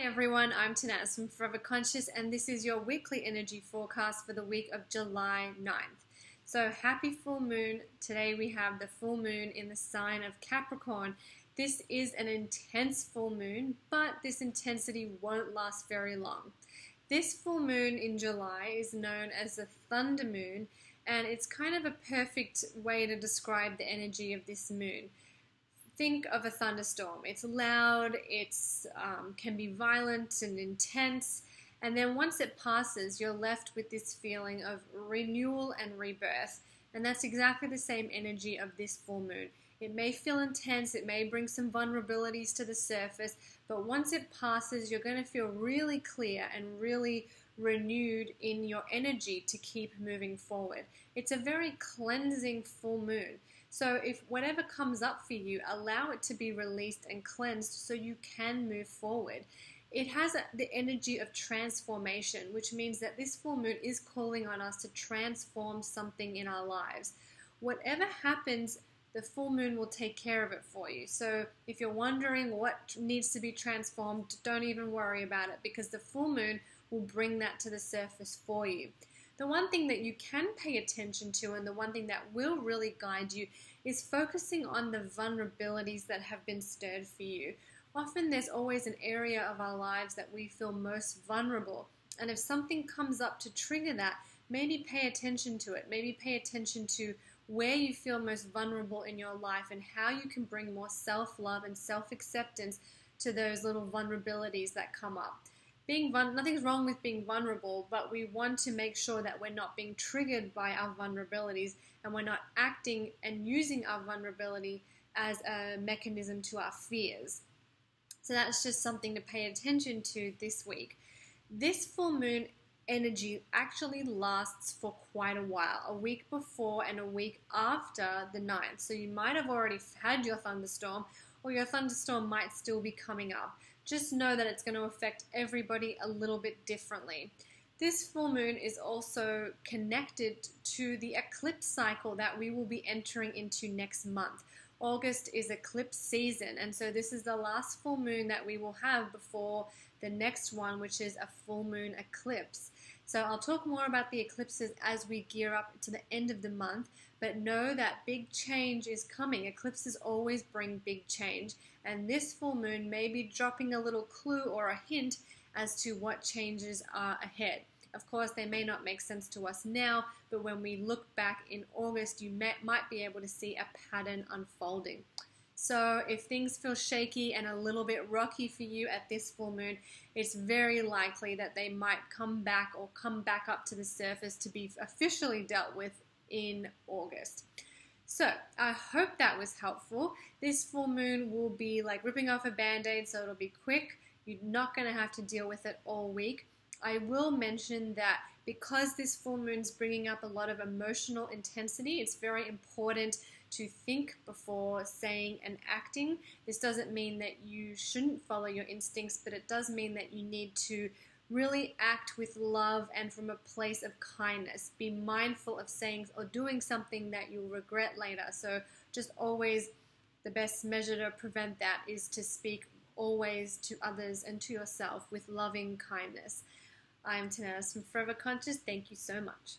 Everyone, I'm Tanaz from Forever Conscious, and this is your weekly energy forecast for the week of July 9th. So happy full moon. Today we have the full moon in the sign of Capricorn. This is an intense full moon, but this intensity won't last very long. This full moon in July is known as the thunder moon, and it's kind of a perfect way to describe the energy of this moon. Think of a thunderstorm. It's loud, it's can be violent and intense, and then once it passes, you're left with this feeling of renewal and rebirth. And that's exactly the same energy of this full moon. It may feel intense, it may bring some vulnerabilities to the surface, but once it passes, you're going to feel really clear and really renewed in your energy to keep moving forward. It's a very cleansing full moon. So if whatever comes up for you, allow it to be released and cleansed so you can move forward. It has the energy of transformation, which means that this full moon is calling on us to transform something in our lives. Whatever happens, the full moon will take care of it for you. So if you're wondering what needs to be transformed, don't even worry about it, because the full moon will bring that to the surface for you. The one thing that you can pay attention to, and the one thing that will really guide you, is focusing on the vulnerabilities that have been stirred for you. Often there's always an area of our lives that we feel most vulnerable. And if something comes up to trigger that, maybe pay attention to it. Maybe pay attention to where you feel most vulnerable in your life and how you can bring more self-love and self-acceptance to those little vulnerabilities that come up. Nothing's wrong with being vulnerable, but we want to make sure that we're not being triggered by our vulnerabilities and we're not acting and using our vulnerability as a mechanism to our fears. So that's just something to pay attention to this week. This full moon energy actually lasts for quite a while, a week before and a week after the 9th. So you might have already had your thunderstorm, or your thunderstorm might still be coming up. Just know that it's going to affect everybody a little bit differently. This full moon is also connected to the eclipse cycle that we will be entering into next month. August is eclipse season, and so this is the last full moon that we will have before the next one, which is a full moon eclipse. So I'll talk more about the eclipses as we gear up to the end of the month, but know that big change is coming. Eclipses always bring big change, and this full moon may be dropping a little clue or a hint as to what changes are ahead. Of course, they may not make sense to us now, but when we look back in August, you might be able to see a pattern unfolding. So if things feel shaky and a little bit rocky for you at this full moon, it's very likely that they might come back up to the surface to be officially dealt with in August. So I hope that was helpful. This full moon will be like ripping off a band-aid, so it'll be quick. You're not going to have to deal with it all week. I will mention that because this full moon's bringing up a lot of emotional intensity, it's very important to think before saying and acting. This doesn't mean that you shouldn't follow your instincts, but it does mean that you need to really act with love and from a place of kindness. Be mindful of saying or doing something that you'll regret later. So just always, the best measure to prevent that is to speak always to others and to yourself with loving kindness. I'm Tanaz from Forever Conscious. Thank you so much.